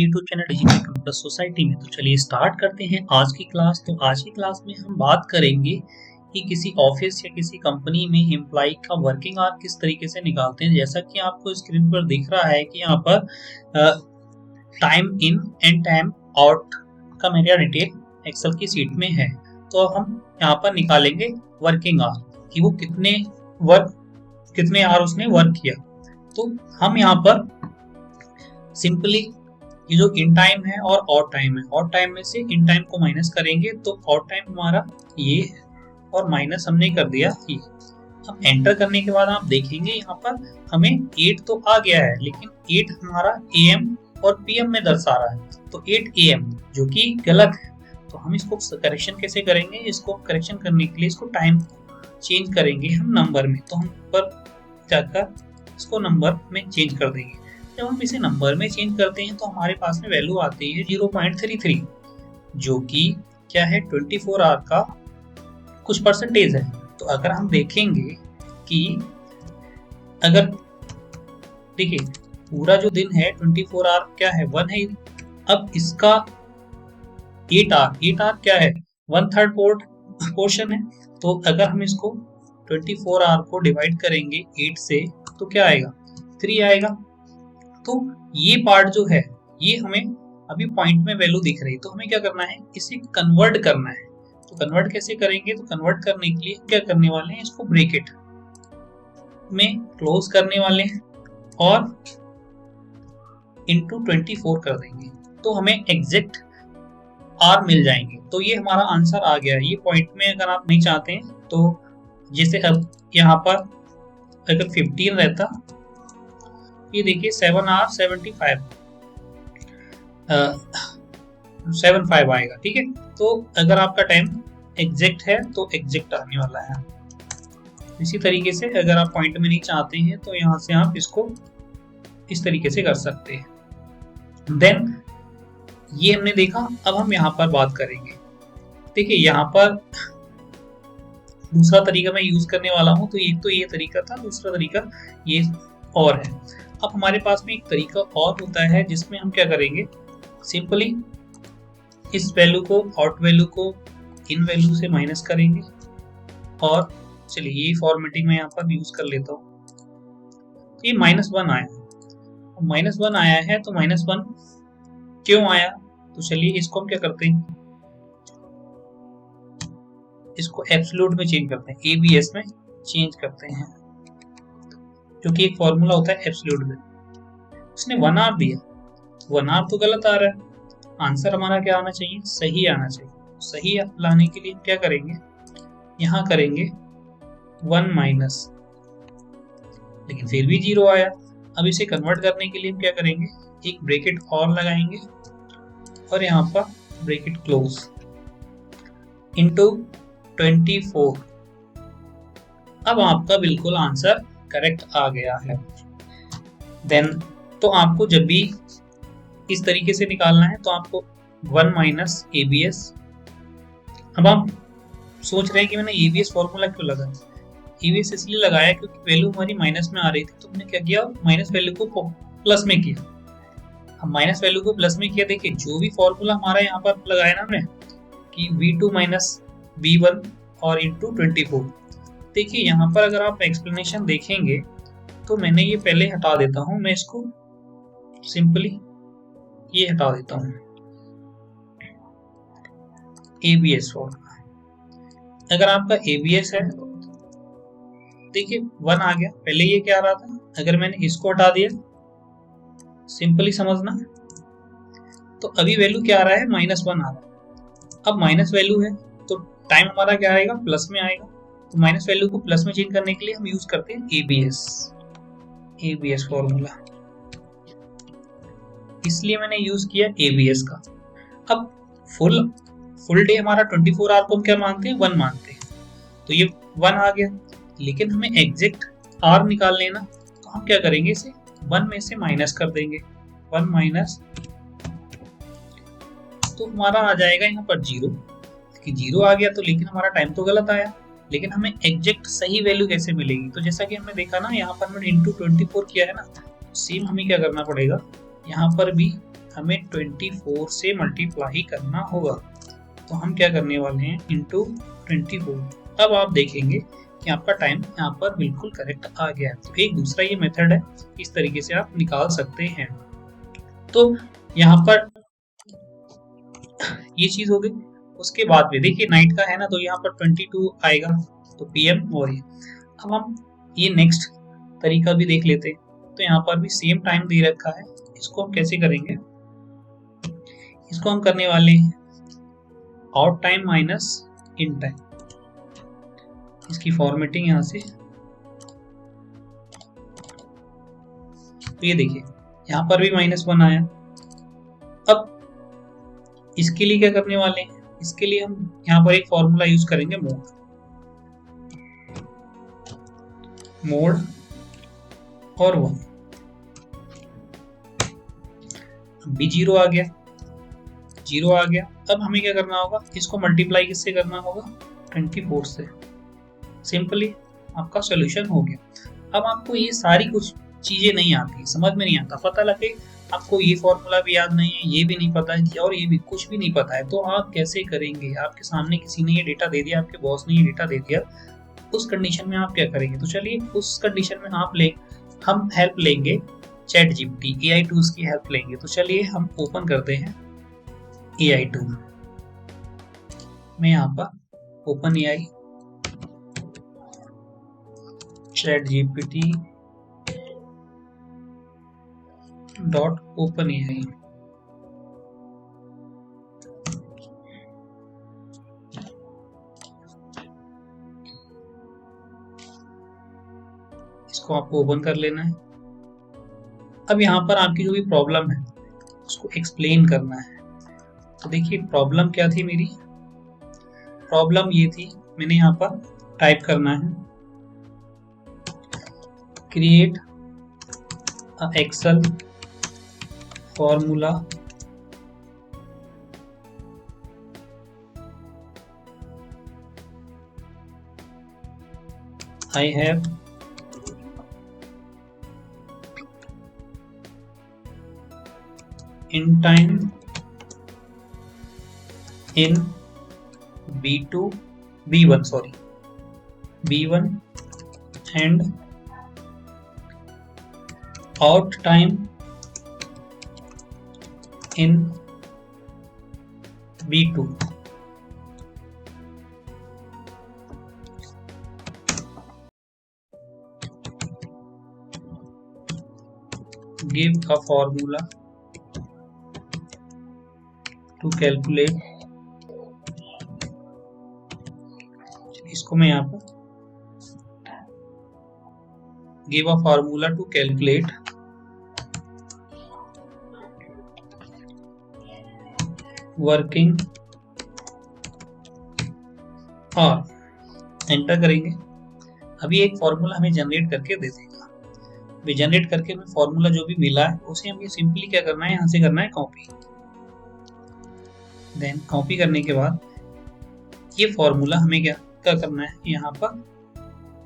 मेरे YouTube channel digital computer society में। तो चलिए स्टार्ट करते हैं आज की क्लास। तो आज की क्लास में हम बात करेंगे कि किसी ऑफिस या किसी कंपनी में एम्प्लॉय का वर्किंग आवर किस तरीके से निकालते हैं। जैसा कि आपको स्क्रीन पर दिख रहा है कि यहाँ पर time in and time out का मेरा डिटेल एक्सेल की सीट में है। तो हम यहाँ पर निकालेंगे वर्किंग आवर कि वो कितने आवर उसने वर्क किया। तो हम यहाँ पर सिंपली ये जो इन टाइम है और आउट टाइम है, आउट टाइम में से इन टाइम को माइनस करेंगे तो आउट टाइम हमारा ये है और माइनस हमने कर दिया ये। अब एंटर करने के बाद आप देखेंगे यहाँ पर हमें 8 तो आ गया है, लेकिन 8 हमारा AM और PM में दर्शा रहा है, तो 8 AM जो कि गलत है। तो हम इसको करेक्शन कैसे करेंगे? इसको करेक्शन करने के लिए इसको टाइम चेंज करेंगे हम नंबर में। तो हम पर जाकर इसको नंबर में चेंज कर देंगे। जब हम इसे नंबर में चेंज करते हैं तो हमारे पास में वैल्यू आती है 0.33, जो कि क्या है 24 आवर का कुछ परसेंटेज है। तो अगर हम देखेंगे कि अगर देखिए पूरा जो दिन है 24 आवर क्या है 1 है। अब इसका 8 आवर क्या है 1/3 पोर्शन है। तो अगर हम इसको 24 आवर को डिवाइड करेंगे 8 से तो क्या आएगा 3 आएगा। तो ये पार्ट जो है ये हमें अभी पॉइंट में वैल्यू दिख रही है, तो हमें क्या करना है इसे कन्वर्ट करना है। तो कन्वर्ट कैसे करेंगे? तो कन्वर्ट करने के लिए क्या करने वाले हैं, इसको ब्रैकेट में क्लोज करने वाले हैं और इनटू 24 कर देंगे, तो हमें एग्जैक्ट आर मिल जाएंगे। तो ये हमारा आंसर आ गया है। ये पॉइंट में अगर आप नहीं चाहते हैं तो जैसे अब यहाँ पर अगर 15 रहता, ये देखिए 7 आवर 75 आएगा, ठीक है। तो अगर आपका टाइम एग्जैक्ट है तो एग्जैक्ट आने वाला है। इसी तरीके से अगर आप पॉइंट में नहीं चाहते हैं तो यहाँ से आप इसको इस तरीके से कर सकते हैं। देन ये हमने देखा। अब हम यहाँ पर बात करेंगे। देखिए यहाँ पर दूसरा तरीका मैं यूज करने वाला हूँ। तो एक तो ये तरीका था, दूसरा तरीका ये और है। अब हमारे पास में एक तरीका और होता है जिसमें हम क्या करेंगे, सिंपली इस वैल्यू को आउट वैल्यू को इन वैल्यू से माइनस करेंगे। और चलिए ये फॉर्मेटिंग में यहाँ पर यूज कर लेता हूँ। तो ये -1 आया, -1 आया है। तो -1 क्यों आया? तो चलिए इसको हम क्या करते हैं, इसको एब्सोल्यूट में चेंज करते हैं, ABS में चेंज करते हैं, जो कि एक फॉर्मूला होता है एब्सोल्यूट में। उसने 1 आवर दिया, 1 आवर तो गलत आ रहा है। आंसर हमारा क्या आना चाहिए, सही आना चाहिए। सही लाने के लिए क्या करेंगे, यहाँ करेंगे 1 माइनस, लेकिन फिर भी 0 आया। अब इसे कन्वर्ट करने के लिए हम क्या करेंगे, एक ब्रैकेट और लगाएंगे और यहाँ पर ब्रैकेट क्लोज इनटू 24। अब आपका बिल्कुल आंसर करेक्ट आ गया है। देन तो आपको जब भी इस तरीके से निकालना है तो आपको 1 माइनस ABS। अब आप सोच रहे हैं कि मैंने ABS फॉर्मूला क्यों लगाया। ABS इसलिए लगाया क्योंकि वैल्यू हमारी माइनस में आ रही थी, तो हमने क्या किया, माइनस वैल्यू को प्लस में किया। हम माइनस वैल्यू को प्लस में किया। देखिए जो भी फॉर्मूला हमारा यहाँ पर लगाया ना हमने कि V2 माइनस V1 और इंटू 24। देखिए यहाँ पर अगर आप एक्सप्लेनेशन देखेंगे तो मैंने ये पहले हटा देता हूँ, मैं इसको सिंपली ये हटा देता हूँ ABS फॉर्मूला। अगर आपका ABS है, देखिए 1 आ गया, पहले ये क्या आ रहा था, अगर मैंने इसको हटा दिया, सिंपली समझना, तो अभी वैल्यू क्या आ रहा है, -1 आ रहा है। अब माइनस वैल्यू है तो टाइम हमारा क्या आएगा, प्लस में आएगा। तो माइनस वैल्यू को प्लस में चेंज करने के लिए हम यूज करते हैं ABS फॉर्मूला। इसलिए मैंने यूज किया ABS का। अब फुल डे हमारा 24 आवर को हम क्या मानते हैं, 1 मानते हैं। तो ये 1 आ गया, लेकिन हमें एग्जैक्ट आवर निकाल लेना, तो हम क्या करेंगे, इसे 1 में से माइनस कर देंगे। 1 माइनस, तो हमारा आ जाएगा यहाँ पर 0 कि 0 आ गया। तो लेकिन हमारा टाइम तो गलत आया, लेकिन हमें एग्जैक्ट सही वैल्यू कैसे मिलेगी? तो जैसा कि हमने देखा ना, यहाँ पर हमने इंटू 24 किया है ना, सेम हमें क्या करना पड़ेगा, यहाँ पर भी हमें 24 से मल्टीप्लाई करना होगा। तो हम क्या करने वाले हैं, इंटू 24। अब आप देखेंगे कि आपका टाइम यहाँ पर बिल्कुल करेक्ट आ गया है। तो एक दूसरा ये मेथड है, इस तरीके से आप निकाल सकते हैं। तो यहाँ पर ये चीज हो गई। उसके बाद भी देखिए नाइट का है ना, तो यहाँ पर 22 आएगा, तो पीएम। और ये अब हम ये नेक्स्ट तरीका भी देख लेते हैं। तो यहाँ पर भी सेम टाइम दे रखा है, इसको हम कैसे करेंगे, इसको हम करने वाले हैं out time minus in time. इसकी फॉर्मेटिंग यहाँ से, तो ये देखिए यहाँ पर भी -1 आया। अब इसके लिए क्या करने वाले हैं, इसके लिए हम यहाँ पर एक फॉर्मूला यूज करेंगे, मोड और 1। भी 0 आ गया, 0 आ गया। अब हमें क्या करना होगा, इसको मल्टीप्लाई किससे करना होगा, 24 से। सिंपली आपका सॉल्यूशन हो गया। अब आपको ये सारी कुछ चीजें नहीं आती, समझ में नहीं आता, पता लगे आपको ये फॉर्मूला भी याद नहीं है, ये भी नहीं पता है और ये भी कुछ भी नहीं पता है, तो आप कैसे करेंगे। आपके सामने किसी ने ये डेटा दे दिया, आपके बॉस ने ये डेटा दे दिया, उस कंडीशन में आप क्या करेंगे। तो चलिए उस कंडीशन में हम हेल्प लेंगे चैट जीपीटी, एआई टूल्स की हेल्प लेंगे। तो चलिए हम ओपन करते हैं एआई टूल में, यहाँ पर open AI chat GPT .openai। इसको आपको ओपन कर लेना है। अब यहाँ पर आपकी जो भी प्रॉब्लम है उसको एक्सप्लेन करना है। तो देखिए प्रॉब्लम क्या थी मेरी, प्रॉब्लम ये थी, मैंने यहाँ पर टाइप करना है create Excel formula I have in time in B1 and out time in B2। give a formula to calculate, इसको मैं यहाँ पर give a formula to calculate working और एंटर करेंगे। अभी एक फॉर्मूला हमें जनरेट करके दे देगा। अभी जनरेट करके हमें फॉर्मूला जो भी मिला है उसे हमें सिंपली क्या करना है, यहाँ से करना है कॉपी। देन कॉपी करने के बाद ये फॉर्मूला हमें क्या करना है, यहाँ पर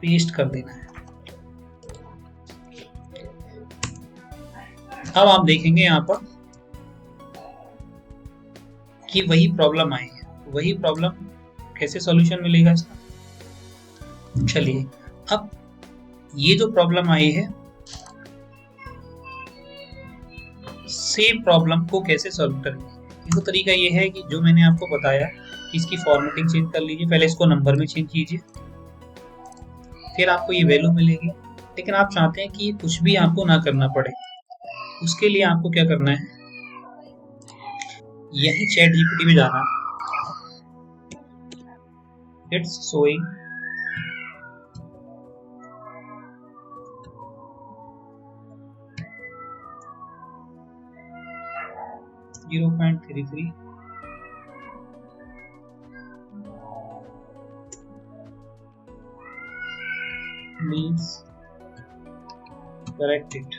पेस्ट कर देना है। अब आप देखेंगे यहाँ पर कि वही प्रॉब्लम आई है, वही प्रॉब्लम कैसे सॉल्यूशन मिलेगा इसका। चलिए अब ये जो प्रॉब्लम आई है, सेम प्रॉब्लम को कैसे सॉल्व करेंगे। इसका तरीका ये है कि जो मैंने आपको बताया, इसकी फॉर्मेटिंग चेंज कर लीजिए। पहले इसको नंबर में चेंज कीजिए, फिर आपको ये वैल्यू मिलेगी। लेकिन आप चाहते हैं कि कुछ भी आपको ना करना पड़े, उसके लिए आपको क्या करना है, यही चैट जीपीटी में जाना है। It's showing .33 means correct it।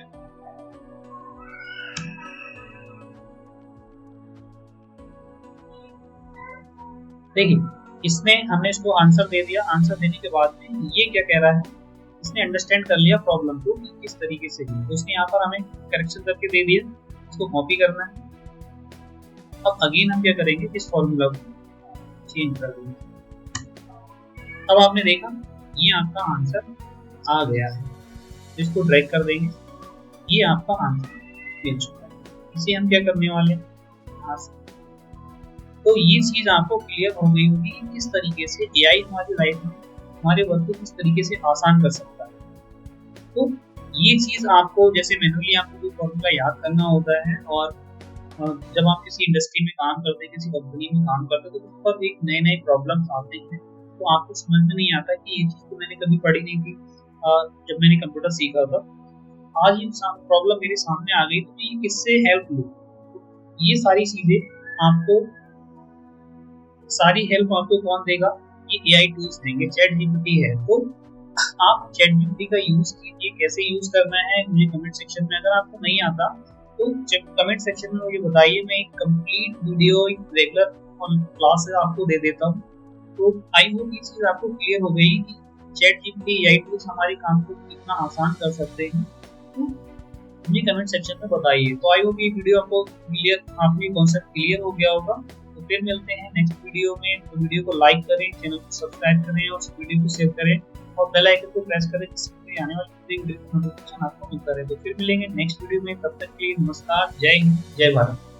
देखिए इसने हमने इसको आंसर दे दिया। आंसर देने के बाद में ये क्या कह रहा है, इसने अंडरस्टैंड कर लिया प्रॉब्लम को इस तरीके से ही, तो उसने यहाँ पर हमें करेक्शन करके दे दिया। इसको कॉपी करना है, अब अगेन हम क्या करेंगे, इस फॉर्मूला को चेंज कर देंगे। अब आपने देखा ये आपका आंसर आ गया है, इसको ड्रैग कर देंगे, ये आपका आंसर मिल चुका है। इसे हम क्या करने वाले हैं, तो ये चीज आपको क्लियर हो गई होगी किस तरीके से एआई हमारी लाइफ में हमारे वर्क को किस तरीके से आसान कर सकता है। तो ये चीज आपको जैसे मैनुअली आपको कोई फॉर्मूला याद करना होता है, और जब आप किसी इंडस्ट्री में काम करते हैं, किसी कंपनी में काम करते हैं, तो उस पर एक नए नए प्रॉब्लम्स आते हैं, तो आपको समझ में नहीं आता कि ये चीज तो मैंने कभी पढ़ी नहीं थी जब मैंने कंप्यूटर सीखा था। आज ये प्रॉब्लम मेरे सामने आ गई, तो मैं ये किससे हेल्प लूँ। ये सारी चीजें आपको, सारी हेल्प आपको कौन देगा, ये एआई टूल्स देंगे। चैट जीपीटी है, तो आप चैट जीपीटी का यूज कीजिए। कैसे यूज करना है मुझे कमेंट सेक्शन में, अगर आपको नहीं आता तो कमेंट सेक्शन में मुझे बताइए, मैं एक कंप्लीट वीडियो रेगुलर क्लास आपको दे देता हूँ। तो आई होप ये चीज आपको क्लियर हो गई कि चैट जीपीटी एआई टूल्स हमारे काम को कितना आसान कर सकते हैं। तो मुझे कमेंट सेक्शन में बताइए। तो आई होप ये वीडियो आपको क्लियर, आपको ये कॉन्सेप्ट क्लियर हो गया होगा। तो फिर मिलते हैं नेक्स्ट वीडियो में। तो वीडियो को लाइक करें, चैनल को सब्सक्राइब करें और वीडियो को शेयर करें और बेल आइकन को प्रेस करें, जिससे आने वाली वीडियो का नोटिफिकेशन आपको मिलता रहे। तो फिर मिलेंगे नेक्स्ट वीडियो में, तब तक के लिए नमस्कार, जय हिंद, जय भारत।